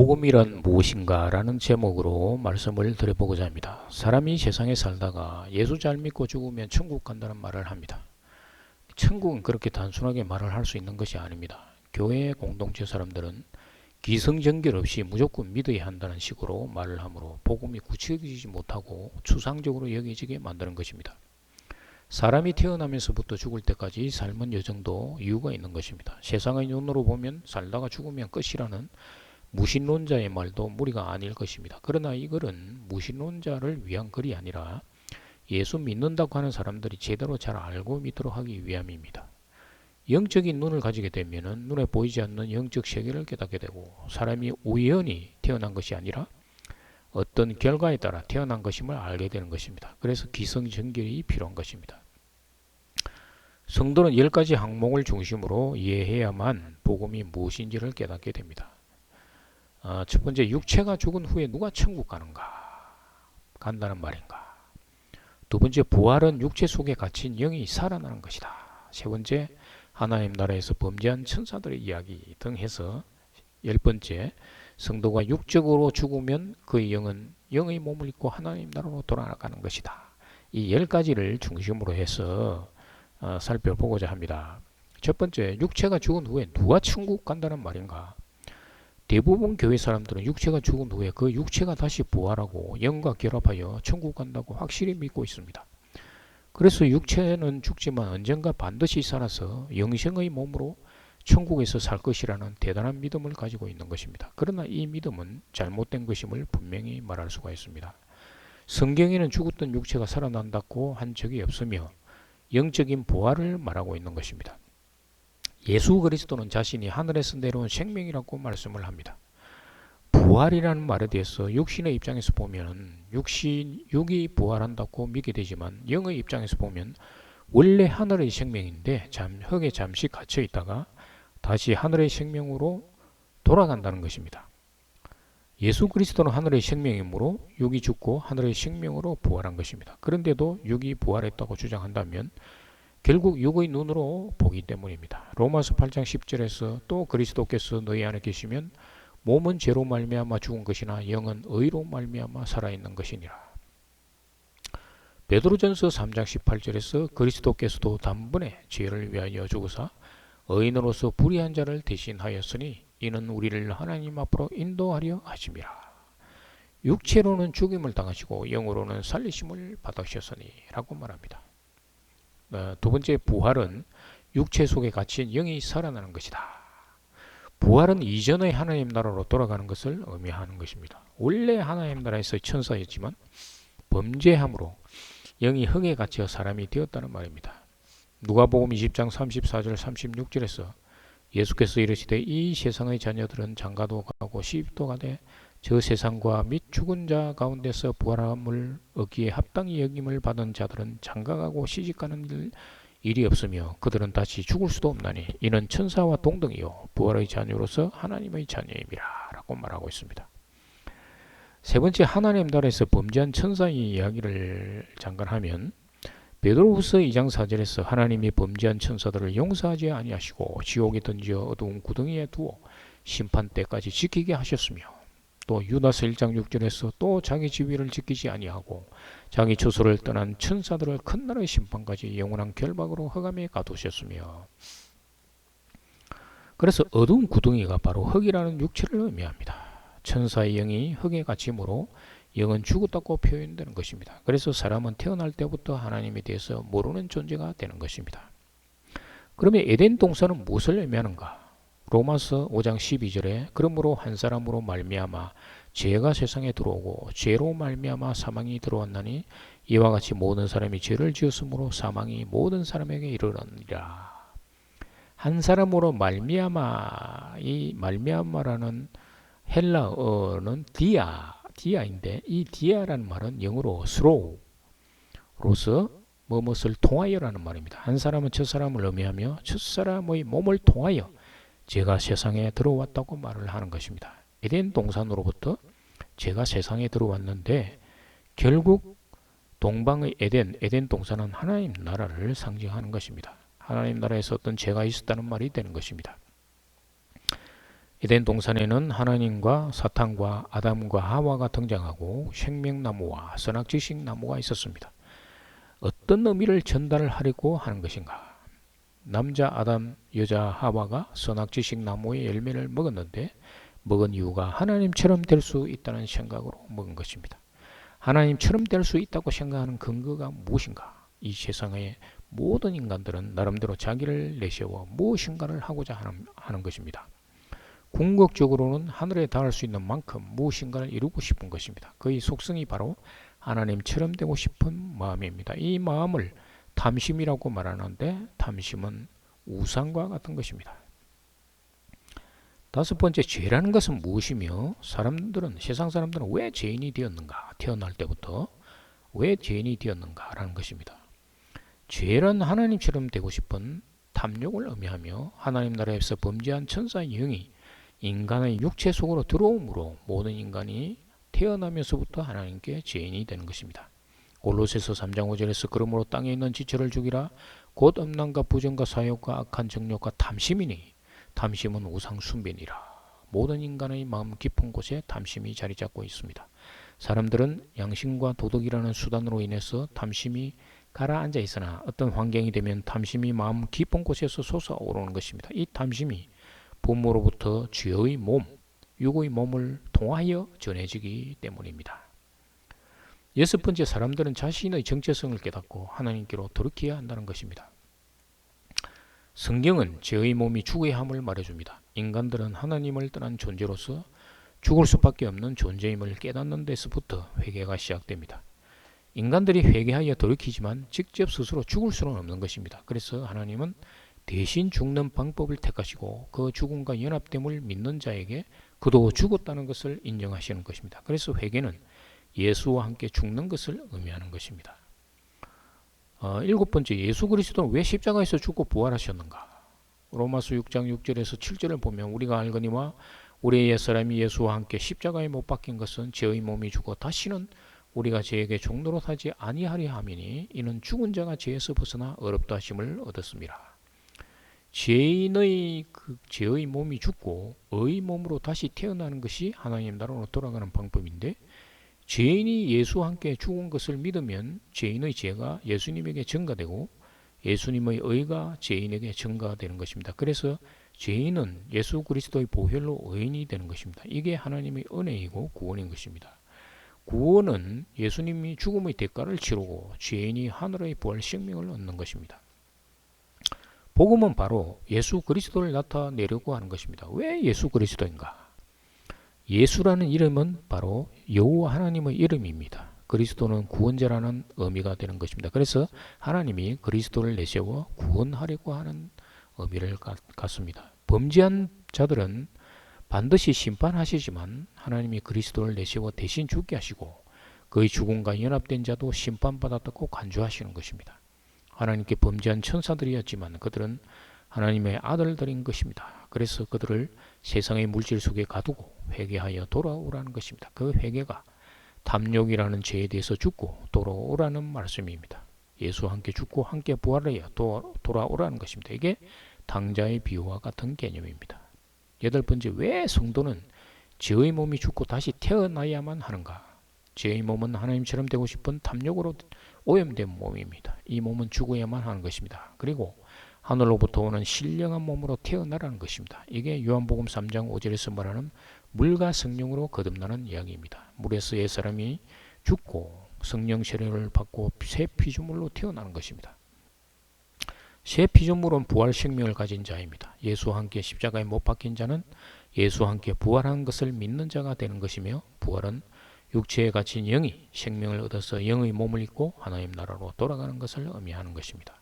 복음이란 무엇인가 라는 제목으로 말씀을 드려보고자 합니다. 사람이 세상에 살다가 예수 잘 믿고 죽으면 천국 간다는 말을 합니다. 천국은 그렇게 단순하게 말을 할 수 있는 것이 아닙니다. 교회 공동체 사람들은 기승전결 없이 무조건 믿어야 한다는 식으로 말을 하므로 복음이 구체적이지 못하고 추상적으로 여겨지게 만드는 것입니다. 사람이 태어나면서부터 죽을 때까지 삶은 여정도 이유가 있는 것입니다. 세상의 눈으로 보면 살다가 죽으면 끝이라는 무신론자의 말도 무리가 아닐 것입니다. 그러나 이 글은 무신론자를 위한 글이 아니라 예수 믿는다고 하는 사람들이 제대로 잘 알고 믿도록 하기 위함입니다. 영적인 눈을 가지게 되면 눈에 보이지 않는 영적 세계를 깨닫게 되고 사람이 우연히 태어난 것이 아니라 어떤 결과에 따라 태어난 것임을 알게 되는 것입니다. 그래서 기승전결이 필요한 것입니다. 성도는 10가지 항목을 중심으로 이해해야만 복음이 무엇인지를 깨닫게 됩니다. 첫 번째, 육체가 죽은 후에 누가 천국 간다는 말인가. 두 번째, 부활은 육체 속에 갇힌 영이 살아나는 것이다. 세 번째, 하나님 나라에서 범죄한 천사들의 이야기 등 해서 10번째, 성도가 육적으로 죽으면 그의 영은 영의 몸을 입고 하나님 나라로 돌아가는 것이다. 이 10가지를 중심으로 해서 살펴보고자 합니다. 첫 번째, 육체가 죽은 후에 누가 천국 간다는 말인가. 대부분 교회 사람들은 육체가 죽은 후에 그 육체가 다시 부활하고 영과 결합하여 천국 간다고 확실히 믿고 있습니다. 그래서 육체는 죽지만 언젠가 반드시 살아서 영생의 몸으로 천국에서 살 것이라는 대단한 믿음을 가지고 있는 것입니다. 그러나 이 믿음은 잘못된 것임을 분명히 말할 수가 있습니다. 성경에는 죽었던 육체가 살아난다고 한 적이 없으며 영적인 부활을 말하고 있는 것입니다. 예수 그리스도는 자신이 하늘에서 내려온 생명이라고 말씀을 합니다. 부활이라는 말에 대해서 육신의 입장에서 보면 육이 부활한다고 믿게 되지만 영의 입장에서 보면 원래 하늘의 생명인데 흙에 잠시 갇혀 있다가 다시 하늘의 생명으로 돌아간다는 것입니다. 예수 그리스도는 하늘의 생명이므로 육이 죽고 하늘의 생명으로 부활한 것입니다. 그런데도 육이 부활했다고 주장한다면 결국 육의 눈으로 보기 때문입니다. 로마서 8장 10절에서 또 그리스도께서 너희 안에 계시면 몸은 죄로 말미암아 죽은 것이나 영은 의로 말미암아 살아있는 것이니라. 베드로전서 3장 18절에서 그리스도께서도 단번에 죄를 위하여 죽으사 의인으로서 불의한 자를 대신하였으니 이는 우리를 하나님 앞으로 인도하려 하심이라. 육체로는 죽임을 당하시고 영으로는 살리심을 받으셨으니 라고 말합니다. 두 번째, 부활은 육체 속에 갇힌 영이 살아나는 것이다. 부활은 이전의 하나님 나라로 돌아가는 것을 의미하는 것입니다. 원래 하나님 나라에서의 천사였지만 범죄함으로 영이 흙에 갇혀 사람이 되었다는 말입니다. 누가복음 20장 34절 36절에서 예수께서 이르시되 이 세상의 자녀들은 장가도 가고 시집도 가되 저 세상과 및 죽은 자 가운데서 부활함을 얻기에 합당히 여김을 받은 자들은 장가가고 시집가는 일이 없으며 그들은 다시 죽을 수도 없나니 이는 천사와 동등이요 부활의 자녀로서 하나님의 자녀임이라 라고 말하고 있습니다. 세 번째, 하나님 나라에서 범죄한 천사의 이야기를 잠깐 하면 베드로후서 2장 4절에서 하나님이 범죄한 천사들을 용서하지 아니하시고 지옥에 던져 어두운 구덩이에 두어 심판 때까지 지키게 하셨으며 또 유다서 1장 6절에서 또 자기 지위를 지키지 아니하고 자기 처소를 떠난 천사들을 큰 날의 심판까지 영원한 결박으로 흑암에 가두셨으며 그래서 어두운 구덩이가 바로 흙이라는 육체를 의미합니다. 천사의 영이 흙에 갇힘으로 영은 죽었다고 표현되는 것입니다. 그래서 사람은 태어날 때부터 하나님에 대해서 모르는 존재가 되는 것입니다. 그러면 에덴 동산은 무엇을 의미하는가? 로마서 5장 12절에 그러므로 한 사람으로 말미암아 죄가 세상에 들어오고 죄로 말미암아 사망이 들어왔나니 이와 같이 모든 사람이 죄를 지었으므로 사망이 모든 사람에게 이르렀느니라. 한 사람으로 말미암아, 이 말미암아라는 헬라어는 디아인데 이 디아라는 말은 영어로 through로서 무엇을 통하여라는 말입니다. 한 사람은 첫 사람을 의미하며 첫 사람의 몸을 통하여 죄가 세상에 들어왔다고 말을 하는 것입니다. 에덴 동산으로부터 죄가 세상에 들어왔는데 결국 동방의 에덴 동산은 하나님 나라를 상징하는 것입니다. 하나님 나라에서 어떤 죄가 있었다는 말이 되는 것입니다. 에덴 동산에는 하나님과 사탄과 아담과 하와가 등장하고 생명나무와 선악지식나무가 있었습니다. 어떤 의미를 전달하려고 하는 것인가? 남자 아담, 여자 하와가 선악지식나무의 열매를 먹었는데 먹은 이유가 하나님처럼 될 수 있다는 생각으로 먹은 것입니다. 하나님처럼 될 수 있다고 생각하는 근거가 무엇인가? 이 세상의 모든 인간들은 나름대로 자기를 내세워 무엇인가를 하고자 하는 것입니다. 궁극적으로는 하늘에 닿을 수 있는 만큼 무엇인가를 이루고 싶은 것입니다. 그의 속성이 바로 하나님처럼 되고 싶은 마음입니다. 이 마음을 탐심이라고 말하는데 탐심은 우상과 같은 것입니다. 다섯 번째, 죄라는 것은 무엇이며 세상 사람들은 왜 죄인이 되었는가? 태어날 때부터 왜 죄인이 되었는가라는 것입니다. 죄는 하나님처럼 되고 싶은 탐욕을 의미하며 하나님 나라에서 범죄한 천사의 영이 인간의 육체 속으로 들어옴으로 모든 인간이 태어나면서부터 하나님께 죄인이 되는 것입니다. 골로새서 3장 5절에서 그러므로 땅에 있는 지체를 죽이라 곧 음란과 부정과 사욕과 악한 정욕과 탐심이니 탐심은 우상 숭배니라. 모든 인간의 마음 깊은 곳에 탐심이 자리 잡고 있습니다. 사람들은 양심과 도덕이라는 수단으로 인해서 탐심이 가라앉아 있으나 어떤 환경이 되면 탐심이 마음 깊은 곳에서 솟아오르는 것입니다. 이 탐심이 부모로부터 죄의 몸, 육의 몸을 통하여 전해지기 때문입니다. 여섯 번째, 사람들은 자신의 정체성을 깨닫고 하나님께로 돌이켜야 한다는 것입니다. 성경은 죄의 몸이 죽어야 함을 말해줍니다. 인간들은 하나님을 떠난 존재로서 죽을 수밖에 없는 존재임을 깨닫는 데서부터 회개가 시작됩니다. 인간들이 회개하여 돌이키지만 직접 스스로 죽을 수는 없는 것입니다. 그래서 하나님은 대신 죽는 방법을 택하시고 그 죽음과 연합됨을 믿는 자에게 그도 죽었다는 것을 인정하시는 것입니다. 그래서 회개는 예수와 함께 죽는 것을 의미하는 것입니다. 일곱 번째, 예수 그리스도는 왜 십자가에서 죽고 부활하셨는가? 로마서 6장 6절에서 7절을 보면 우리가 알거니와 우리의 옛사람이 예수와 함께 십자가에 못 박힌 것은 죄의 몸이 죽어 다시는 우리가 죄에게 종노릇 하지 아니하려 함이니 이는 죽은 자가 죄에서 벗어나 어렵다 하심을 얻었습니다. 죄의 몸이 죽고 의의 몸으로 다시 태어나는 것이 하나님 나라로 돌아가는 방법인데 죄인이 예수와 함께 죽은 것을 믿으면 죄인의 죄가 예수님에게 전가되고 예수님의 의가 죄인에게 전가되는 것입니다. 그래서 죄인은 예수 그리스도의 보혈로 의인이 되는 것입니다. 이게 하나님의 은혜이고 구원인 것입니다. 구원은 예수님이 죽음의 대가를 치르고 죄인이 하늘의 부활 생명을 얻는 것입니다. 복음은 바로 예수 그리스도를 나타내려고 하는 것입니다. 왜 예수 그리스도인가? 예수라는 이름은 바로 여호와 하나님의 이름입니다. 그리스도는 구원자라는 의미가 되는 것입니다. 그래서 하나님이 그리스도를 내세워 구원하려고 하는 의미를 갖습니다. 범죄한 자들은 반드시 심판하시지만 하나님이 그리스도를 내세워 대신 죽게 하시고 그의 죽음과 연합된 자도 심판받았다고 간주하시는 것입니다. 하나님께 범죄한 천사들이었지만 그들은 하나님의 아들들인 것입니다. 그래서 그들을 세상의 물질 속에 가두고 회개하여 돌아오라는 것입니다. 그 회개가 탐욕이라는 죄에 대해서 죽고 돌아오라는 말씀입니다. 예수와 함께 죽고 함께 부활하여 돌아오라는 것입니다. 이게 당자의 비유와 같은 개념입니다. 여덟 번째, 왜 성도는 죄의 몸이 죽고 다시 태어나야만 하는가? 죄의 몸은 하나님처럼 되고 싶은 탐욕으로 오염된 몸입니다. 이 몸은 죽어야만 하는 것입니다. 그리고 하늘로부터 오는 신령한 몸으로 태어나라는 것입니다. 이게 요한복음 3장 5절에서 말하는 물과 성령으로 거듭나는 이야기입니다. 물에서 옛사람이 죽고 성령 세례를 받고 새 피조물로 태어나는 것입니다. 새 피조물은 부활 생명을 가진 자입니다. 예수와 함께 십자가에 못 박힌 자는 예수와 함께 부활한 것을 믿는 자가 되는 것이며 부활은 육체에 갇힌 영이 생명을 얻어서 영의 몸을 입고 하나님 나라로 돌아가는 것을 의미하는 것입니다.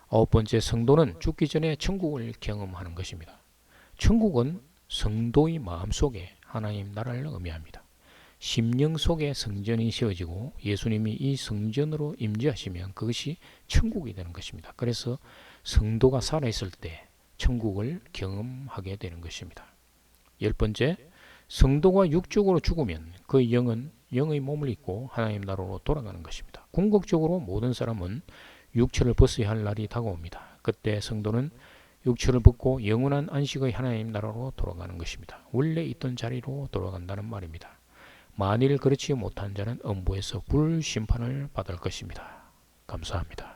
아홉 번째, 성도는 죽기 전에 천국을 경험하는 것입니다. 천국은 성도의 마음속에 하나님 나라를 의미합니다. 심령 속에 성전이 세워지고 예수님이 이 성전으로 임재하시면 그것이 천국이 되는 것입니다. 그래서 성도가 살아있을 때 천국을 경험하게 되는 것입니다. 열 번째, 성도가 육적으로 죽으면 그 영은 영의 몸을 입고 하나님 나라로 돌아가는 것입니다. 궁극적으로 모든 사람은 육체를 벗어야 할 날이 다가옵니다. 그때 성도는 육체를 벗고 영원한 안식의 하나님 나라로 돌아가는 것입니다. 원래 있던 자리로 돌아간다는 말입니다. 만일 그렇지 못한 자는 음부에서 불심판을 받을 것입니다. 감사합니다.